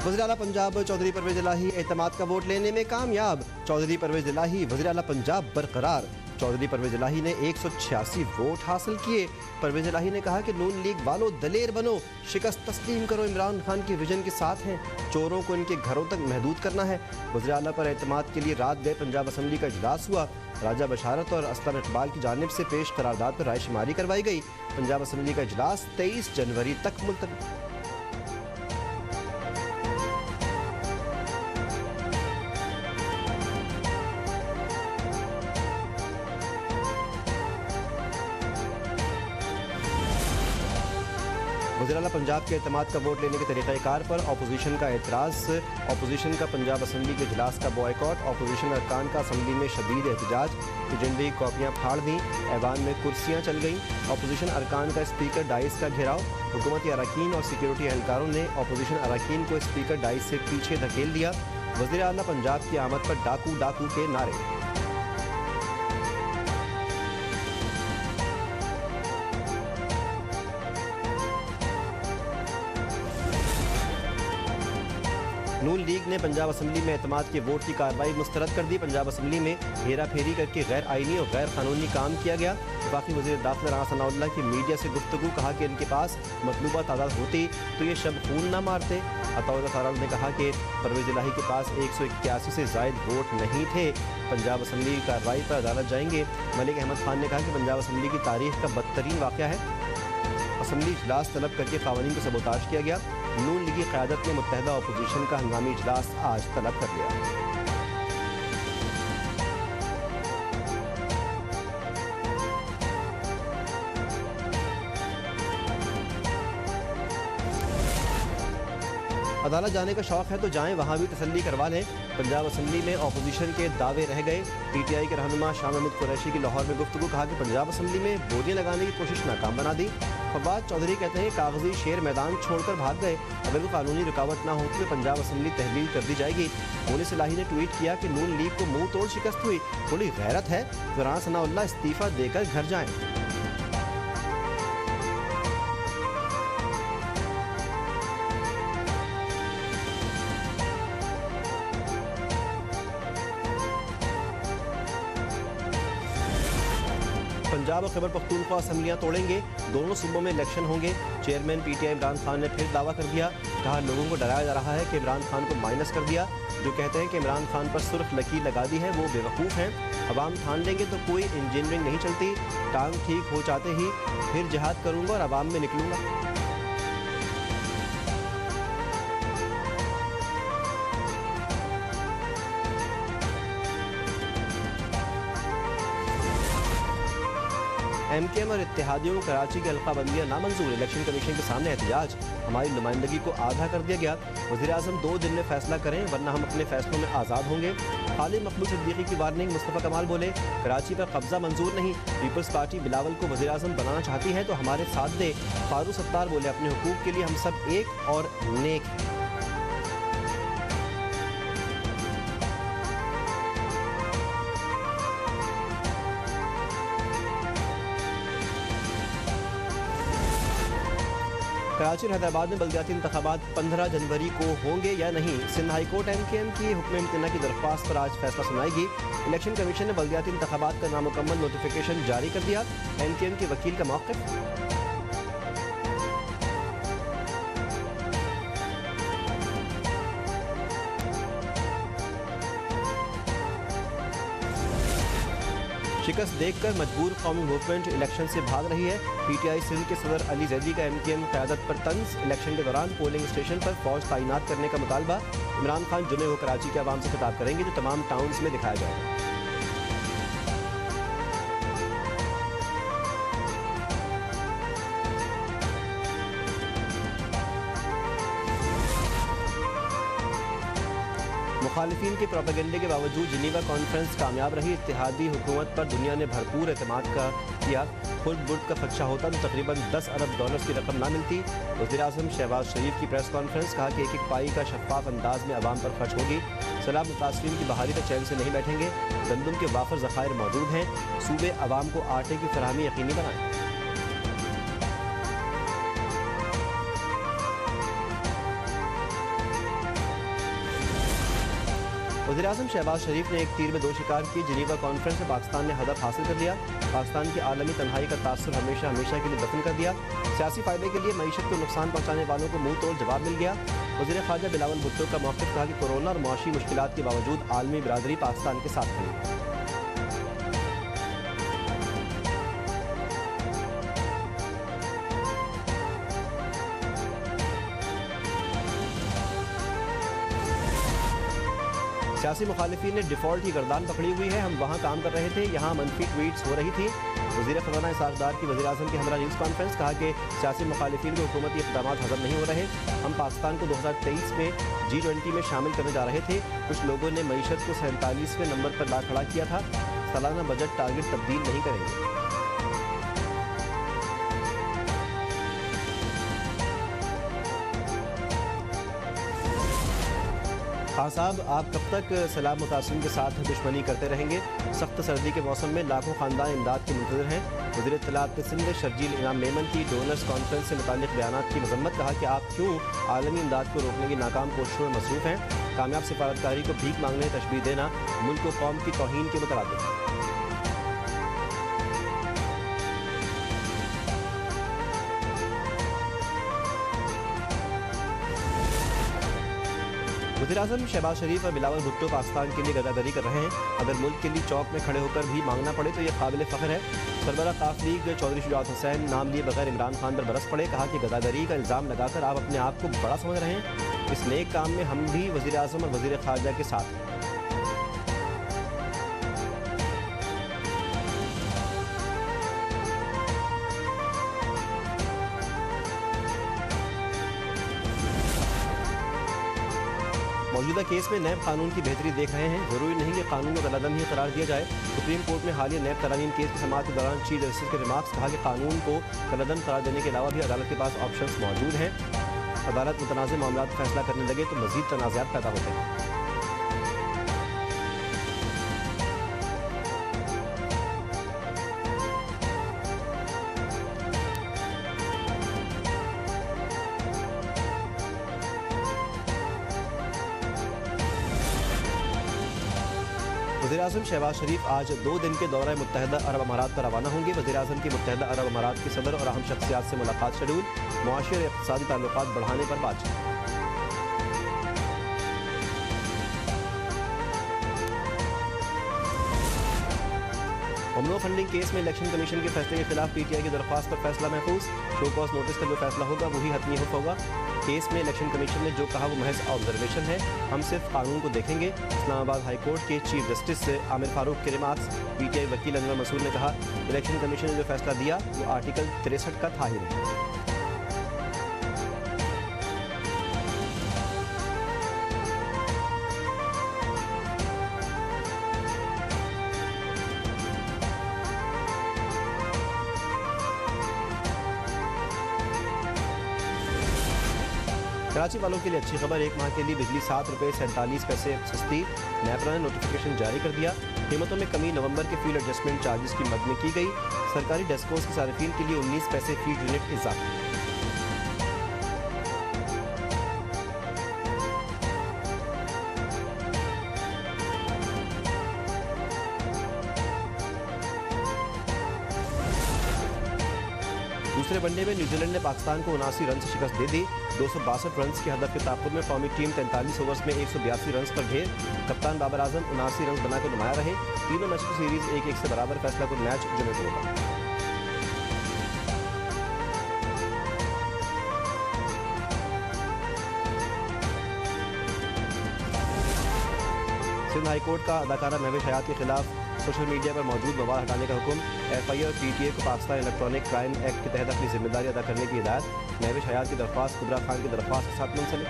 वज़ीर आला पंजाब चौधरी परवेज़ इलाही एतमाद का वोट लेने में कामयाब। चौधरी परवेज़ इलाही वज़ीर आला पंजाब बरकरार। चौधरी परवेज़ इलाही ने 186 वोट हासिल किए। परवेज़ इलाही ने कहा कि नून लीग वालों दलेर बनो, शिकस्त तस्लीम करो, इमरान खान के विजन के साथ हैं, चोरों को इनके घरों तक महदूद करना है। वज़ीर आला पर एतमाद के लिए रात गए पंजाब असम्बली का इजलास हुआ। राजा बशारत और असलम इकबाल की जानिब से पेश करारदाद पर राय शुमारी करवाई गई। पंजाब असम्बली का इजलास 23 जनवरी तक मुलतवी। वज़ीर आला पंजाब के एतमाद का वोट लेने के तरीक़ाकार पर अपोजिशन का एतराज़। अपोजिशन का पंजाब असम्बली के इजलास का बॉयकॉट। अपोजिशन अरकान का असम्बली में शदीद एहतजाज। एजेंडे की कॉपियाँ फाड़ दी, ऐवान में कुर्सियाँ चल गईं। अपोजिशन अरकान का स्पीकर डाइस का घेराव। हुकूमती अरकान और सिक्योरिटी एहलकारों ने अपोजिशन अरकान को स्पीकर डाइस से पीछे धकेल दिया। वज़ीर आला पंजाब की आमद पर डाकू डाकू के नारे। नून लीग ने पंजाब असम्बली में एतमाद के वोट की कार्रवाई मुस्तरद कर दी। पंजाब असम्बली में हेरा फेरी करके गैर आइनी और गैर कानूनी काम किया गया। वफाकी वज़ीर दाखिला राना सनाउल्लाह की मीडिया से गुफ्तगू, कहा कि इनके पास मतलूबा तादाद होती तो ये शब खून ना मारते। अताउल्लाह ताराल ने कहा कि परवेज़ इलाही के पास 181 से ज़ायद वोट नहीं थे। पंजाब असम्बली की कार्रवाई पर अदालत जाएंगे। मलिक अहमद खान ने कहा कि पंजाब असम्बली की तारीख का बदतरीन वाक़या है। असम्बली इजलास तलब करके क़वानीन को सबोताश किया गया। नून लीगी क़यादत ने मुत्तहदा अपोजिशन का हंगामी इजलास आज तलब कर लिया। अदालत जाने का शौक़ है तो जाएं, वहाँ भी तसल्ली करवा लें। पंजाब असम्बली में अपोजिशन के दावे रह गए। PTI के रहनुमा शाह महमूद कुरैशी की लाहौर में गुफ्तगू, कहा कि पंजाब असम्बली में बोलियाँ लगाने की कोशिश नाकाम बना दी। फवाद चौधरी कहते हैं कागजी शेर मैदान छोड़कर भाग गए। अगर वो कानूनी रुकावट ना होती तो पंजाब असम्बली तहलील कर दी जाएगी। पुलिस इलाही ने ट्वीट किया कि नून लीग को मुंह तोड़ शिकस्त हुई, थोड़ी गैरत है तो राना सनाउल्लाह इस्तीफा देकर घर जाएं। पंजाब और खैबर पख्तूनख्वा असम्बलियाँ तोड़ेंगे, दोनों सूबों में इलेक्शन होंगे। चेयरमैन PTI इमरान खान ने फिर दावा कर दिया, कहा लोगों को डराया जा रहा है कि इमरान खान को माइनस कर दिया। जो कहते हैं कि इमरान खान पर सुर्ख लकीर लगा दी है वो बेवकूफ़ हैं। अवाम ठान लेंगे तो कोई इंजीनियरिंग नहीं चलती। टांग ठीक हो जाते ही फिर जिहाद करूँगा और अवाम में निकलूँगा। MKM और इत्तेहादियों को कराची की हल्काबंदियाँ नामंजूर। इलेक्शन कमीशन के सामने एहतजाज, हमारी नुमाइंदगी को आधा कर दिया गया। वज़ीर आज़म 2 दिन में फैसला करें वरना हम अपने फैसलों में आज़ाद होंगे। खालिद मकबूल सिद्दीकी की वार्निंग। मुस्तफ़ा कमाल बोले कराची पर कब्जा मंजूर नहीं। पीपल्स पार्टी बिलावल को वज़ीर आज़म बनाना चाहती है तो हमारे साथ दे। फारूक सत्तार बोले अपने हुकूक के लिए हम सब एक और नेक हैं। कराची और हैदराबाद में बल्दियाती इंतखाबात 15 जनवरी को होंगे या नहीं। सिंध हाई कोर्ट MKM की हुक्म इम्तना की दरख्वास्त पर आज फैसला सुनाएगी। इलेक्शन कमीशन ने बल्दियाती इंतखाबात का नामुकम्मल नोटिफिकेशन जारी कर दिया। MKM के वकील का मौक़िफ़। शिकस्त देखकर मजबूर कौमी मूवमेंट इलेक्शन से भाग रही है। PTI सिंध के सदर अली जैदी का MKM क़यादत पर तंज। इलेक्शन के दौरान पोलिंग स्टेशन पर फौज तैनात करने का मुतालबा। इमरान खान जुमे को कराची के अवाम से खिताब करेंगे जो तमाम टाउन्स में दिखाया जाएगा। मुखालिफिन के प्रोपेगेंडे के बावजूद जिनीवा कॉन्फ्रेंस कामयाब रही। इत्तेहादी हुकूमत पर दुनिया ने भरपूर एतमाद का किया। खुद बुर्द का खदशा होता तो तकरीबन $10 अरब की रकम ना मिलती। वज़ीर आज़म शहबाज शरीफ की प्रेस कॉन्फ्रेंस, कहा कि एक एक पाई का शफाफ अंदाज में अवाम पर खर्च होगी। सैलाब मुतासरीन की बहाली तक चैन से नहीं बैठेंगे। गंदम के वाफर ज़खायर मौजूद हैं। सूबे अवाम को आटे की फराहमी यकीनी बनाएं। वज़ीर-ए-आज़म शहबाज शरीफ ने एक तीर में दो शिकार की। जिनीवा कॉन्फ्रेंस में पाकिस्तान ने हदफ हासिल कर लिया। पाकिस्तान की आलमी तन्हाई का तासुर हमेशा हमेशा के लिए दफन कर दिया। सियासी फ़ायदे के लिए मईशत को नुकसान पहुँचाने वालों को मुँह तोड़ जवाब मिल गया। वज़ीर ख़ारजा बिलावल भुट्टो का मौक़िफ़ कहा कि कोरोना और मुआशी मुश्किलात के बावजूद आलमी बिरादरी पाकिस्तान के साथ खड़ी है। सियासी मुखालिफिन ने डिफ़ॉल्ट की गर्दान पकड़ी हुई है। हम वहाँ काम कर रहे थे, यहाँ मनफी ट्वीट्स हो रही थी। वज़ीर ख़ज़ाना इसहाक़ डार की वज़ीर-ए-आज़म के हमरा न्यूज़ कॉन्फ्रेंस कहा कि सियासी मुखालिफिन के हुकूमती इक़दाम हज़म नहीं हो रहे। हम पाकिस्तान को 2023 में G20 में शामिल करने जा रहे थे। कुछ लोगों ने मईशत को 47वें नंबर पर ला खड़ा किया था। सालाना बजट टारगेट तब्दील नहीं करेंगे। खान साहब, आप कब तक सैलाब मुतासिरीन के साथ दुश्मनी करते रहेंगे? सख्त सर्दी के मौसम में लाखों खानदान इमदाद के मुंतज़िर हैं। वज़ीर इत्तलाआत सिंध शर्जील इनाम मेमन की डोनर्स कॉन्फ्रेंस से मुताल्लिक़ बयानात की मज़म्मत। कहा कि आप क्यों आलमी इमदाद को रोकने की नाकाम कोशिशों में मसरूफ़ हैं? कामयाब सिफारतकारी को भीख मांगने तशबीह देना मुल्क को कौम की तौहीन के मुतरादिफ है। वज़ीर-ए-आज़म शहबाज शरीफ और बिलावल भुट्टो पाकिस्तान के लिए गदागरी कर रहे हैं। अगर मुल्क के लिए चौक में खड़े होकर भी मांगना पड़े तो यह काबिल फ़ख्र है। सरबराह काफ लीग चौधरी शुजात हुसैन नाम लिए बगैर इमरान खान पर बरस पड़े। कहा कि गदागरी का इल्ज़ाम लगाकर आप अपने आप को बड़ा समझ रहे हैं। इस नेक काम में हम भी वज़ीर-ए-आज़म और वज़ीर ख़ारजा के साथ हैं। मौजूदा केस में नैब कानून की बेहतरी देख रहे हैं। जरूरी नहीं कि कानून को गलतम ही करार दिया जाए। सुप्रीम कोर्ट में हालिया नैब तरामीम केस की समाअत के दौरान चीफ जस्टिस के रिमार्क्स। कहा कि कानून को गलतम करार देने के अलावा भी अदालत के पास ऑप्शंस मौजूद हैं। अदालत मुतनाज़ मामला फैसला करने लगे तो मज़ीद तनाज़ात पैदा होते हैं। वज़ीर-ए-आज़म शहबाज शरीफ आज 2 दिन के दौरे मुत्तहिदा अरब अमारात पर रवाना होंगे। वज़ीर-ए-आज़म की मुत्तहिदा अरब अमारात के सदर और अहम शख्सियात से मुलाकात शेड्यूल। मुआशी और इक़्तिसादी ताल्लुकात बढ़ाने पर बातचीत। ममनू फंडिंग केस में इलेक्शन कमीशन के फैसले के खिलाफ पीटीआई की दरख्वास्त पर फैसला महफूज। शो कॉज नोटिस का जो फैसला होगा वही हतमी हुक्म होगा। केस में इलेक्शन कमीशन ने जो कहा वो महज ऑब्जर्वेशन है। हम सिर्फ कानून को देखेंगे। इस्लामाबाद हाई कोर्ट के चीफ जस्टिस आमिर फारूक के रिमार्क्स। पीटीआई वकील अनवर मसूद ने कहा इलेक्शन कमीशन ने जो फैसला दिया वो आर्टिकल 63 का था ही नहीं। कराची वालों के लिए अच्छी खबर। एक माह के लिए बिजली 7 रुपये 47 पैसे सस्ती। नेपरा ने नोटिफिकेशन जारी कर दिया। कीमतों में कमी। नवंबर के फ्यूल एडजस्टमेंट चार्जेस की मद में की गई। सरकारी डेस्कोस के सार्फिन के लिए 19 पैसे फी यूनिट इजाफा। दूसरे वनडे में न्यूजीलैंड ने पाकिस्तान को 79 रन से शिकस्त दे दी। 262 रन के हदफ के ताक़ुब में कौमी टीम 43 ओवर्स में 182 रन पर ढेर। कप्तान बाबर आजम 79 रन बनाकर नुमाया रहे। तीनों मैचों की सीरीज 1-1 से बराबर। फैसला कुल मैच जुमे को होगा। सिंध हाईकोर्ट का अदाकारा महविश हयात के खिलाफ सोशल मीडिया पर मौजूद मवाद हटाने का हुक्म। एफआईए और पीटीए को पाकिस्तान इलेक्ट्रॉनिक क्राइम एक्ट के तहत अपनी जिम्मेदारी अदा करने की हिदायत। महविश हयात की दरख्वास्त कुबरा खान की दरख्वास्त के साथ मुंसलिक।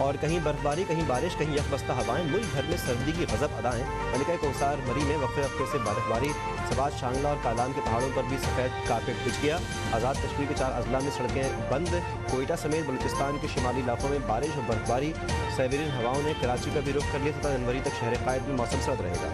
और कहीं बर्फबारी, कहीं बारिश, कहीं यकबस्ता हवाएं। मुल्क भर में सर्दी की गजब अदाएं। मलिका कौसार मरी में वक्फे वक्फे से बर्फबारी। सबाज, शांगला और कालाम के पहाड़ों पर भी सफ़ेद कारपेट बिछ गया। आज़ाद कश्मीर के 4 अजला में सड़कें बंद। कोयटा समेत बलूचिस्तान के शिमाली इलाकों में बारिश और बर्फबारी। साइबेरियन हवाओं ने कराची का भी रुख कर लिया तथा जनवरी तक शहर कायद में मौसम सर्द रहेगा।